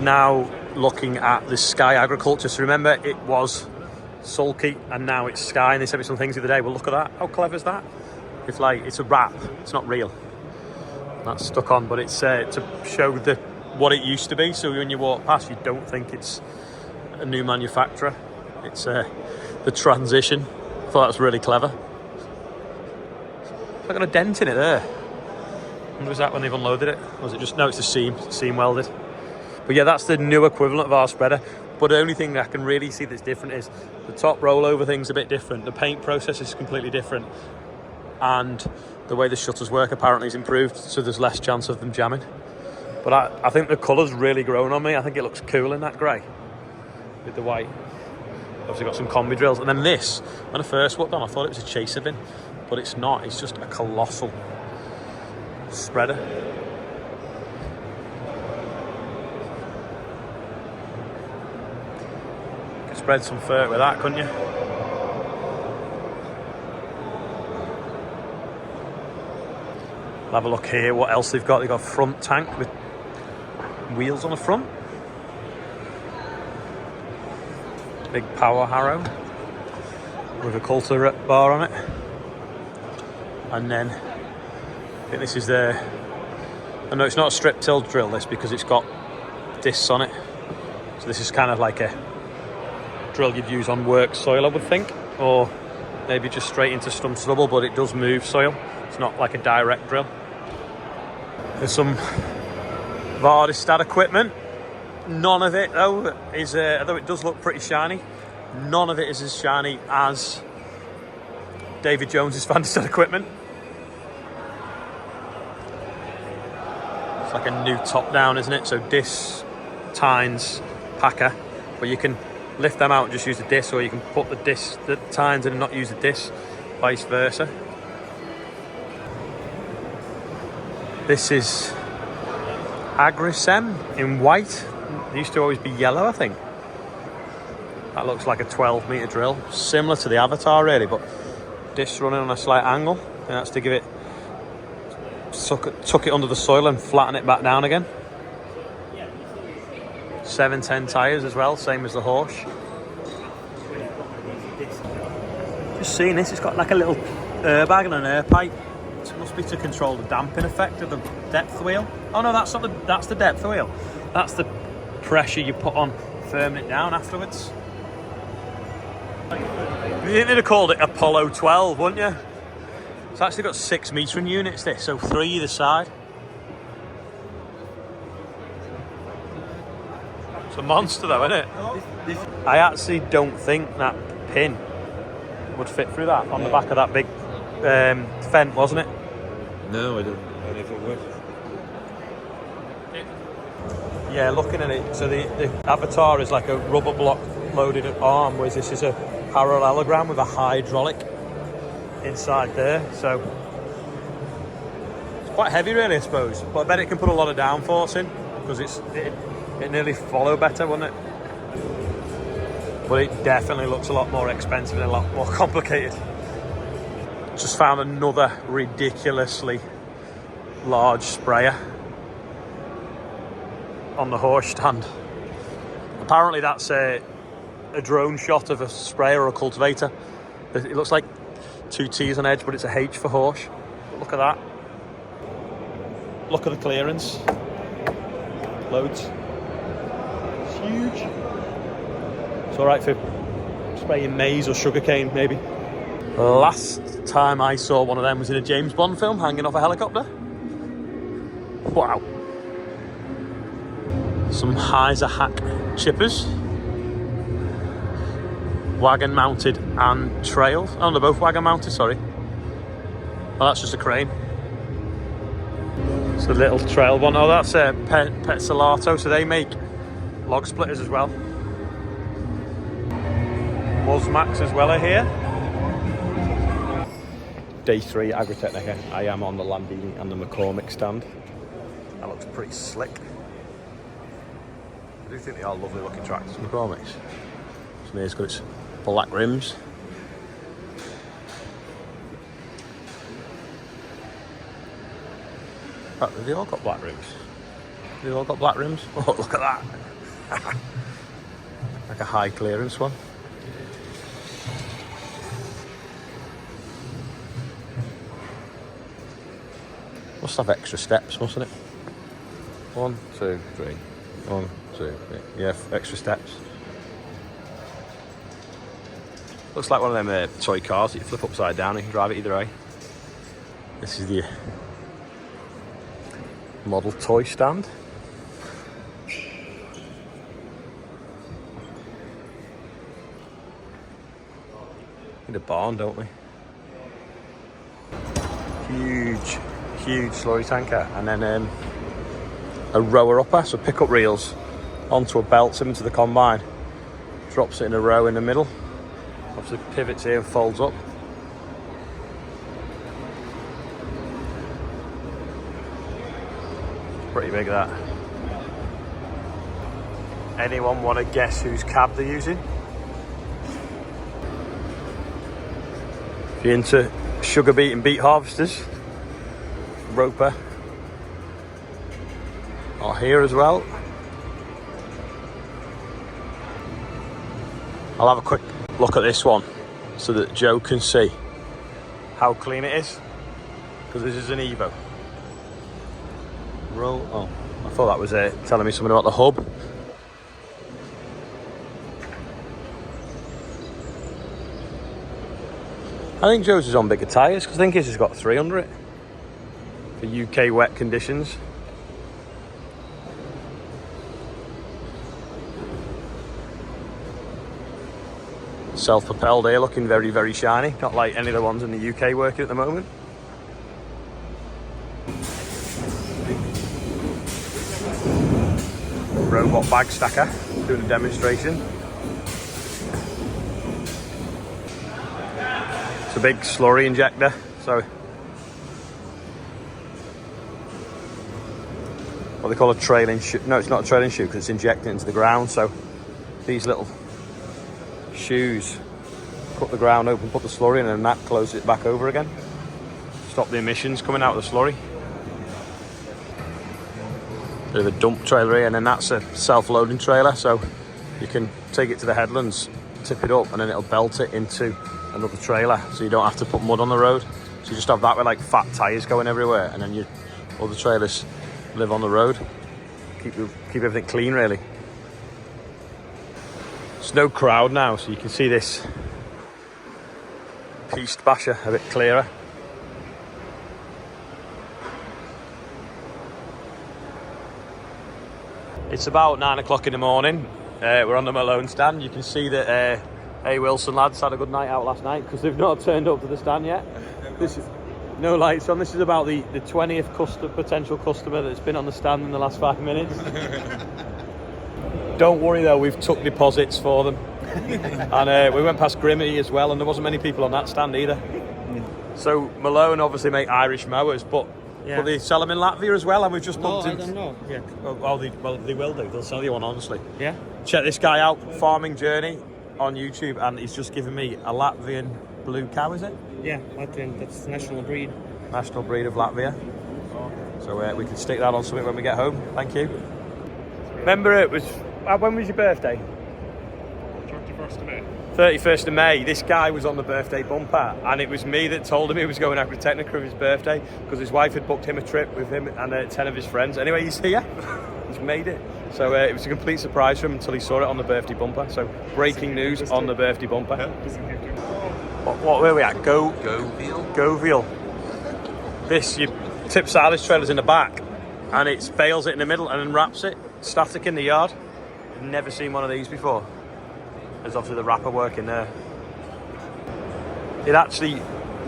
Now looking at the Sky agriculture. So remember, it was sulky and now it's Sky, and they sent me some things the other day. Well, look at that. How clever is that? It's like, it's a wrap. It's not real. That's stuck on, but it's to show what it used to be. So when you walk past, you don't think it's a new manufacturer. It's the transition. I thought that was really clever. I've got a dent in it there. When was that when they've unloaded it? Or was it just, no, it's a seam welded. But yeah, that's the new equivalent of our spreader. But the only thing I can really see that's different is the top rollover thing's a bit different. The paint process is completely different. And the way the shutters work apparently is improved, so there's less chance of them jamming. But I think the colour's really grown on me. I think it looks cool in that grey with the white. Obviously got some combi drills. And then this, when I first looked on, I thought it was a chaser bin, but it's not. It's just a colossal spreader. You could spread some fur with that, couldn't you? Have a look here, what else they've got. They've got a front tank with wheels on the front. Big power harrow with a coulter bar on it. And then, I think this is the... I know it's not a strip till drill, this, because it's got discs on it. So this is kind of like a drill you'd use on work soil, I would think. Or maybe just straight into stump stubble, but it does move soil. It's not like a direct drill. There's some Vardistat equipment. None of it, though, is, although it does look pretty shiny, none of it is as shiny as David Jones's Vardistat equipment. It's like a new top down, isn't it? So disc, tines, packer, but you can lift them out and just use the disc, or you can put the tines in and not use the disc, vice versa. This is Agritechnica in white. It used to always be yellow, I think. That looks like a 12-metre drill, similar to the Avatar really, but disc running on a slight angle. And that's to give it, tuck it under the soil and flatten it back down again. 710 tyres as well, same as the horse. Just seeing this, it's got like a little airbag and an air pipe. It must be to control the damping effect of the depth wheel. Oh no, that's not that's the depth wheel. That's the pressure you put on firming it down afterwards. You'd have called it Apollo 12, wouldn't you? It's actually got 6 metering units, this, so 3 either side. It's a monster though, isn't it? I actually don't think that pin would fit through that on the back of that big fence, wasn't it? No, I don't know if it would. Yeah, looking at it, so the Avatar is like a rubber block loaded arm, whereas this is a parallelogram with a hydraulic inside there. So it's quite heavy really, I suppose, but I bet it can put a lot of downforce in, because it nearly follow better, wouldn't it? But it definitely looks a lot more expensive and a lot more complicated. Just found another ridiculously large sprayer on the horse stand. Apparently that's a drone shot of a sprayer or a cultivator. It looks like 2 T's on edge, but it's a H for horse. Look at that. Look at the clearance. Loads. It's huge. It's alright for spraying maize or sugarcane, maybe. Last time I saw one of them was in a James Bond film, hanging off a helicopter. Wow. Some Heiser hack chippers. Wagon mounted and trail. Oh, they're both wagon mounted, sorry. Oh, that's just a crane. It's a little trail one. Oh, that's a Petzolato, so they make log splitters as well. Musmax as well are here. Day 3 Agritechnica. I am on the Landini and the McCormick stand. That looks pretty slick. I do think they are lovely looking tractors, McCormick's. So here's got its black rims. Right, they all got black rims. They've all got black rims. Oh, look at that. Like a high clearance one. Must have extra steps, mustn't it? 1, 2, 3. 1, 2, 3. Yeah, extra steps. Looks like one of them toy cars that you flip upside down and you can drive it either way. This is the model toy stand. Need a barn, don't we? Huge slurry tanker, and then a rower upper, so pick up reels onto a belt into the combine, drops it in a row in the middle, obviously pivots here and folds up. Pretty big, that. Anyone want to guess whose cab they're using? If you're into sugar beet and beet harvesters, Roper are here as well. I'll have a quick look at this one so that Joe can see how clean it is, because this is an Evo. Roll. Oh, I thought that was telling me something about the hub. I think Joe's is on bigger tyres, because I think his has got 3 under it for UK wet conditions. Self-propelled here, looking very, very shiny. Not like any of the ones in the UK working at the moment. Robot bag stacker doing a demonstration. It's a big slurry injector, so what they call a trailing shoe. No, it's not a trailing shoe because it's injected into the ground. So these little shoes cut the ground open, put the slurry in, and that closes it back over again. Stop the emissions coming out of the slurry. Bit of a dump trailer here, and then that's a self-loading trailer, so you can take it to the headlands, tip it up, and then it'll belt it into another trailer, so you don't have to put mud on the road. So you just have that with like fat tyres going everywhere, and then your other trailers live on the road. Keep everything clean, really. There's no crowd now, so you can see this Piste Basher a bit clearer. It's about 9 o'clock in the morning. We're on the Malone stand. You can see that A. Wilson lads had a good night out last night, because they've not turned up to the stand yet. This is no lights on. This is about the 20th potential customer that's been on the stand in the last 5 minutes. Don't worry though, we've took deposits for them. And we went past Grimmy as well, and there wasn't many people on that stand either. So Malone obviously make Irish mowers, but they sell them in Latvia as well, and we've just bumped into... I don't know. Yeah. Well, they will do. They'll sell you one, honestly. Yeah. Check this guy out, Farming Journey on YouTube, and he's just given me a Latvian blue cow, is it? Yeah, Latvian. That's national breed. National breed of Latvia. So we can stick that on something when we get home. Thank you. Remember, it was... when was your birthday? 31st of May. 31st of May. This guy was on the birthday bumper, and it was me that told him he was going to Agritechnica for his birthday, because his wife had booked him a trip with him and 10 of his friends. Anyway, he's here. He's made it. So it was a complete surprise for him until he saw it on the birthday bumper. So breaking news on the birthday bumper. What were we at? Goviel. This, you tip silage trailers in the back, and it bales it in the middle and then wraps it static in the yard. I've never seen one of these before. There's obviously the wrapper work in there. It actually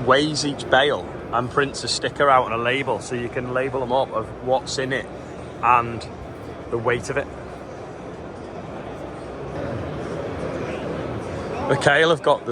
weighs each bale and prints a sticker out on a label, so you can label them up of what's in it and the weight of it. Mikhail have got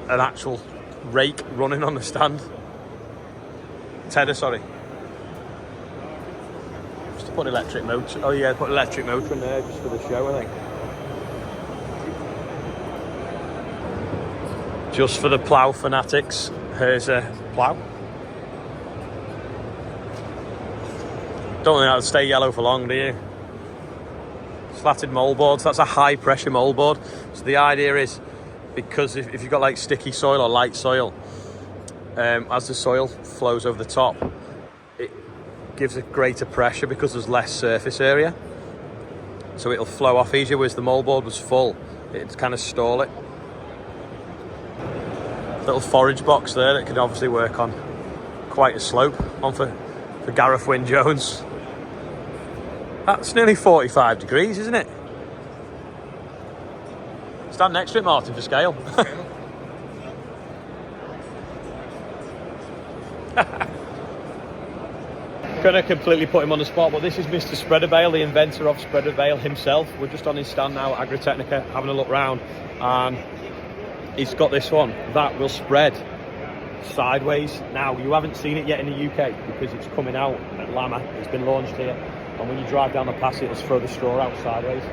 an actual rake running on the stand. Tedder, sorry. Just to put an electric motor. Oh yeah, put an electric motor in there just for the show, I think. Just for the plough fanatics, here's a plough. Don't think that'll stay yellow for long, do you? slatted moldboards. That's a high pressure moldboard. So the idea is, because if you've got like sticky soil or light soil, as the soil flows over the top, it gives a greater pressure because there's less surface area. So it'll flow off easier, whereas the moldboard was full, it'd kind of stall it. Little forage box there that can obviously work on quite a slope, on for Gareth Wyn Jones. That's nearly 45 degrees, isn't it? Stand next to it, Martin, for scale. Gonna completely put him on the spot, but this is Mr. Spreader Bale, the inventor of Spreader Bale himself. We're just on his stand now at Agritechnica, having a look round, and he's got this one that will spread sideways. Now, you haven't seen it yet in the UK because it's coming out at Lama. It's been launched here, and when you drive down the pass, it'll throw the straw out sideways.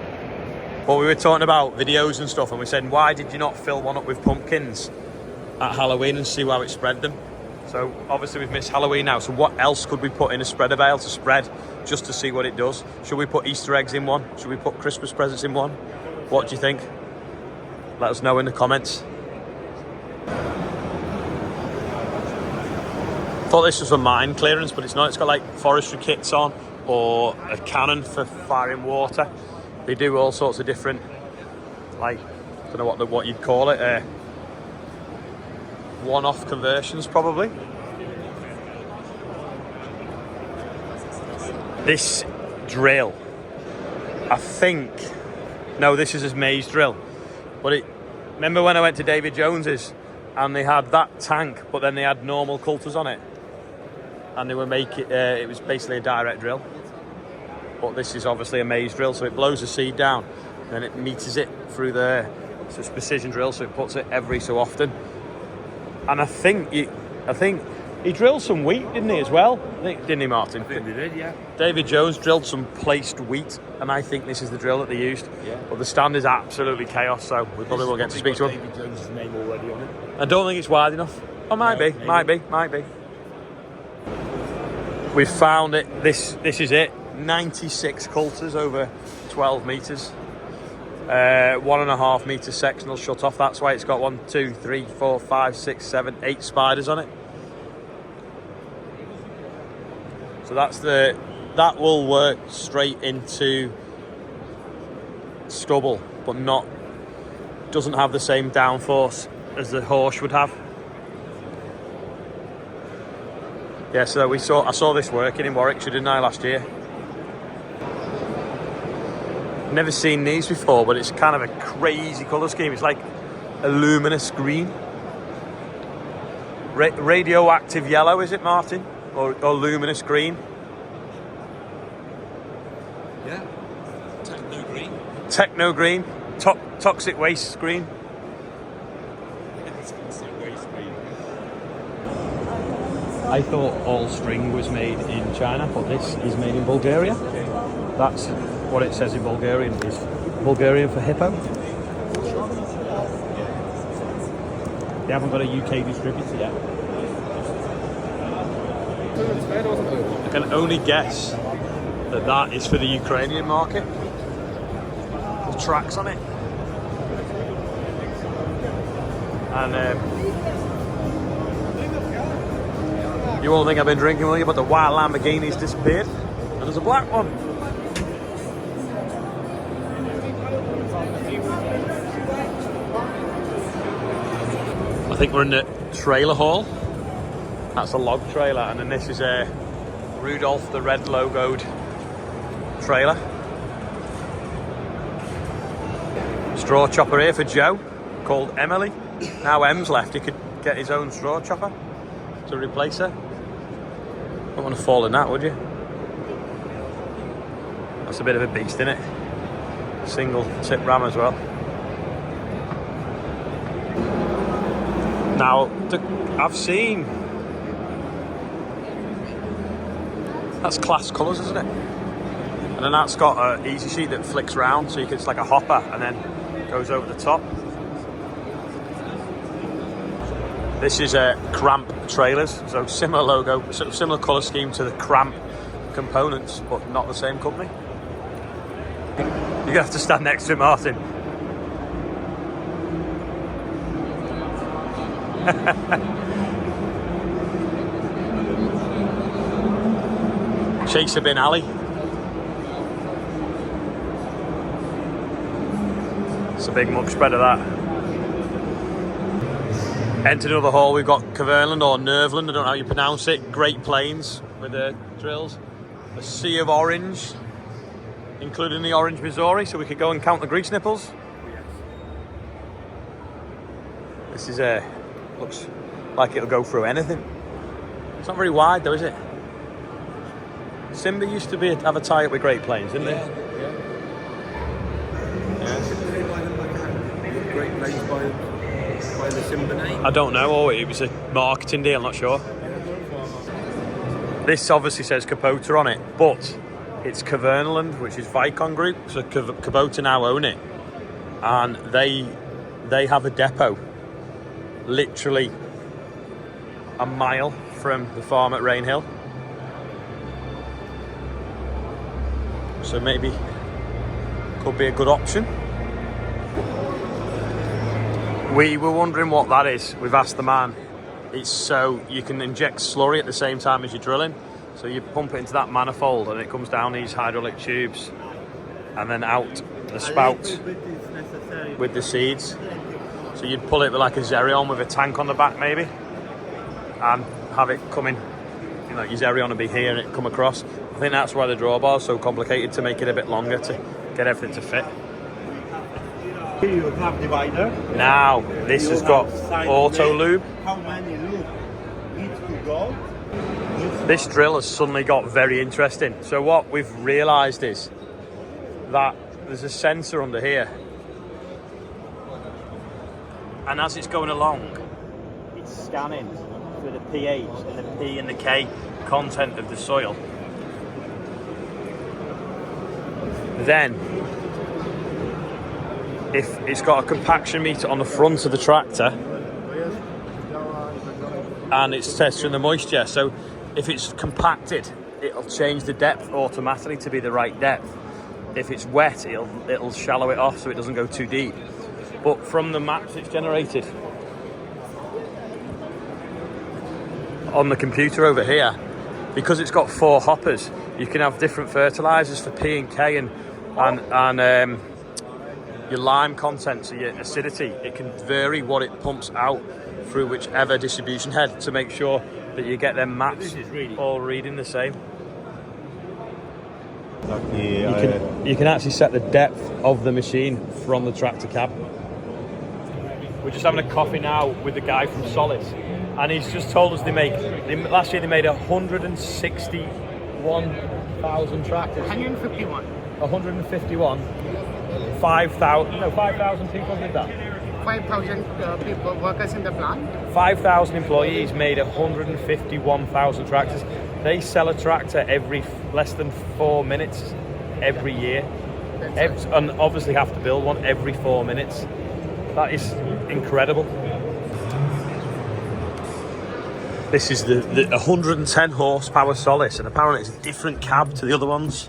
But we were talking about videos and stuff, and we said, why did you not fill one up with pumpkins at Halloween and see how it spread them? So obviously we've missed Halloween now, so what else could we put in a spreader bale to spread, just to see what it does? Should we put Easter eggs in one? Should we put Christmas presents in one? What do you think? Let us know in the comments. Thought this was for mine clearance, but it's not. It's got like forestry kits on, or a cannon for firing water. They do all sorts of different, like, I don't know what you'd call it, one-off conversions probably. This drill, I think, no, this is his maze drill, but remember when I went to David Jones's and they had that tank, but then they had normal coulters on it, and they were making it was basically a direct drill, but this is obviously a maze drill, so it blows the seed down and then it meters it through there. So it's precision drill, so it puts it every so often. And I think he drilled some wheat, didn't he, as well? Didn't he, Martin? I think they did, yeah. David Jones drilled some placed wheat, and I think this is the drill that they used. Yeah. But the stand is absolutely chaos, so we probably won't get to speak to him. David Jones' name already on it. I don't think it's wide enough. Oh, might be. We've found it. This is it. 96 coulters over 12 metres. 1.5 metre sectional shut off. That's why it's got 1, 2, 3, 4, 5, 6, 7, 8 spiders on it. So that will work straight into stubble, but doesn't have the same downforce as the horse would have. Yeah, so I saw this working in Warwickshire, didn't I, last year? Never seen these before, but it's kind of a crazy colour scheme. It's like a luminous green. Radioactive yellow, is it, Martin? Or luminous green? Yeah. Techno green. Techno green. Toxic waste green. Toxic waste green. I thought all string was made in China, but this is made in Bulgaria. That's what it says in Bulgarian. Is Bulgarian for hippo. They haven't got a UK distributor yet. I can only guess that is for the Ukrainian market. The tracks on it. And you won't think I've been drinking, will you? But the white Lamborghini's disappeared, and there's a black one. I think we're in the trailer hall. That's a log trailer, and then this is a Rudolph the Red logoed trailer. Straw chopper here for Joe, called Emily. Now Em's left, he could get his own straw chopper to replace her. Don't want to fall in that, would you? That's a bit of a beast, isn't it? Single tip ram as well. Now, I've seen... That's class colours, isn't it? And then that's got an easy sheet that flicks round, so it's like a hopper and then goes over the top. This is Cramp trailers, so similar logo, sort of similar colour scheme to the Cramp components, but not the same company. You're gonna have to stand next to him, Martin. Chaser bin Ali. It's a big muck spreader, that. Entered another hall, we've got Caverland or Nerveland, I don't know how you pronounce it. Great Plains with the drills. A sea of orange, including the orange Missouri, so we could go and count the grease nipples. This is looks like it'll go through anything. It's not very wide though, is it? Simba used to have a tie-up with Great Plains, didn't they? Great Plains by the Simba name? I don't know, or it was a marketing deal, I'm not sure. This obviously says Kubota on it, but it's Cavernaland, which is Vicon Group, so Kubota now own it. And they have a depot literally a mile from the farm at Rainhill. So maybe could be a good option. We were wondering what that is. We've asked the man. It's so you can inject slurry at the same time as you're drilling. So you pump it into that manifold and it comes down these hydraulic tubes and then out the spout with the seeds. So you'd pull it with like a Xerion with a tank on the back maybe and have it coming, you know, your Xerion would be here and it come across. I think that's why the drawbar is so complicated, to make it a bit longer to get everything to fit. Here you have divider. Now, this has got auto lube. How many lube needs to go? This drill has suddenly got very interesting. So what we've realised is that there's a sensor under here. And as it's going along, it's scanning for the pH and the P and the K content of the soil. Then, if it's got a compaction meter on the front of the tractor and it's testing the moisture, so if it's compacted, it'll change the depth automatically to be the right depth. If it's wet, it'll shallow it off so it doesn't go too deep. But from the maps it's generated on the computer over here, because it's got 4 hoppers, you can have different fertilizers for P and K and your lime content, so your acidity. It can vary what it pumps out through whichever distribution head to make sure that you get them maps all reading the same. You can actually set the depth of the machine from the tractor cab. We're just having a coffee now with the guy from Solid, and he's just told us last year they made 161,000 tractors. 151. 5,000 people did that. 5,000 people, workers in the plant. 5,000 employees made 151,000 tractors. They sell a tractor every less than 4 minutes every year, and obviously have to build one every 4 minutes. That is incredible. This is the 110 horsepower Solace, and apparently it's a different cab to the other ones.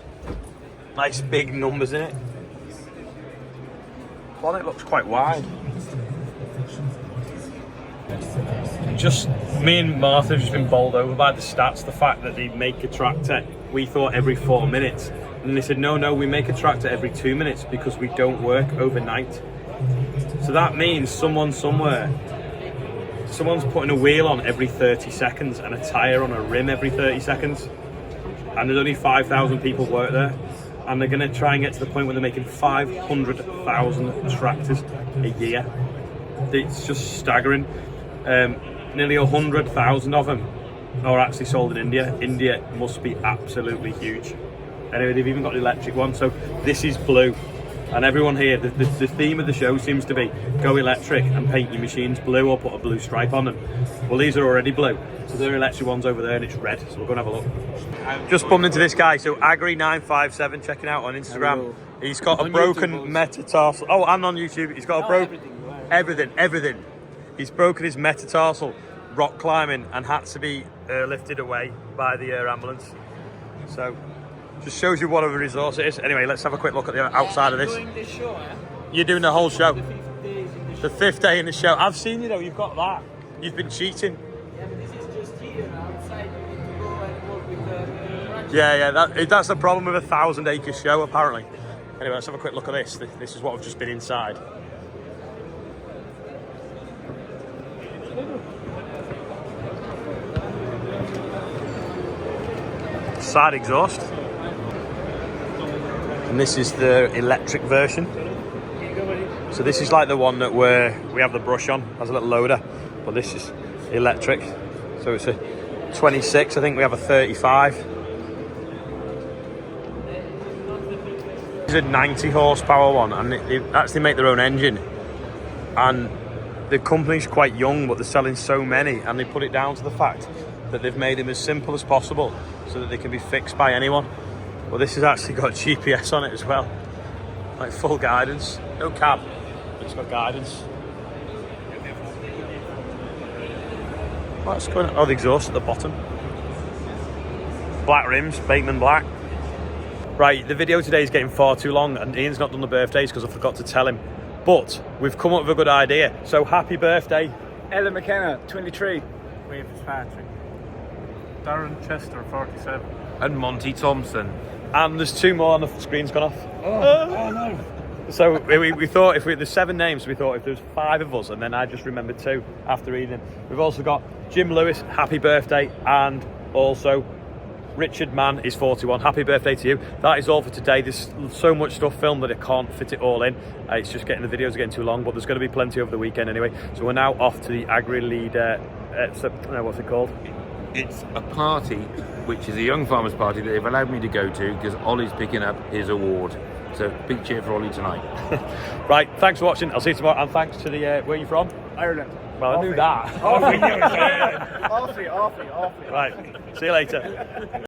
Nice big numbers in it. Bonnet looks quite wide. Just me and Martha have just been bowled over by the stats, the fact that they make a tractor, we thought every 4 minutes, and they said no, we make a tractor every 2 minutes because we don't work overnight. So that means someone somewhere, someone's putting a wheel on every 30 seconds and a tyre on a rim every 30 seconds, and there's only 5,000 people work there. And they're going to try and get to the point where they're making 500,000 tractors a year. It's just staggering. Nearly 100,000 of them are actually sold in India. India must be absolutely huge. Anyway, they've even got the electric one. So this is blue. And everyone here, the theme of the show seems to be go electric and paint your machines blue or put a blue stripe on them. Well, these are already blue. So there are electric ones over there and it's red. So we're going to have a look. Just bumped into this guy. So Agri957, checking out on Instagram. Hello. He's got a broken metatarsal. Oh, and on YouTube. He's got a broken... Everything. He's broken his metatarsal rock climbing and had to be lifted away by the air ambulance. So Just shows you what of a resource it is. Anyway, let's have a quick look at the outside of this. Doing the show, eh? You're doing the whole show. The 5 days in the show. The 5th day in the show. I've seen you though, you've got that. You've been cheating. Yeah, but this is just here. Outside, you need to go and work with the branches. Yeah, that's the problem with a 1,000-acre show, apparently. Anyway, let's have a quick look at this. This is what I've just been inside. Side exhaust. And this is the electric version. So this is like the one that we have the brush on, has a little loader, but this is electric. So it's a 26, I think we have a 35. This is a 90 horsepower one, and they actually make their own engine. And the company's quite young, but they're selling so many, and they put it down to the fact that they've made them as simple as possible so that they can be fixed by anyone. Well, this has actually got GPS on it as well, like full guidance. No cab, but it's got guidance. What's going on? Oh, the exhaust at the bottom. Black rims, Bateman black. Right, the video today is getting far too long, and Ian's not done the birthdays because I forgot to tell him. But we've come up with a good idea. So happy birthday. Ella McKenna, 23. Wade Fitzpatrick. Darren Chester, 47. And Monty Thompson. And there's 2 more on the screen's gone off. Oh no. So we thought there's 7 names, we thought if there's 5 of us, and then I just remembered 2 after reading them. We've also got Jim Lewis, happy birthday, and also Richard Mann is 41. Happy birthday to you. That is all for today. There's so much stuff filmed that I can't fit it all in. It's just the videos are getting too long, but there's going to be plenty over the weekend anyway. So we're now off to the Agri-Leader, what's it called? It's a party, which is a young farmers party that they've allowed me to go to because Ollie's picking up his award. So big cheer for Ollie tonight. Right, thanks for watching. I'll see you tomorrow. And thanks to the, where are you from? Ireland. Well, I knew that. Awfully. Right, see you later.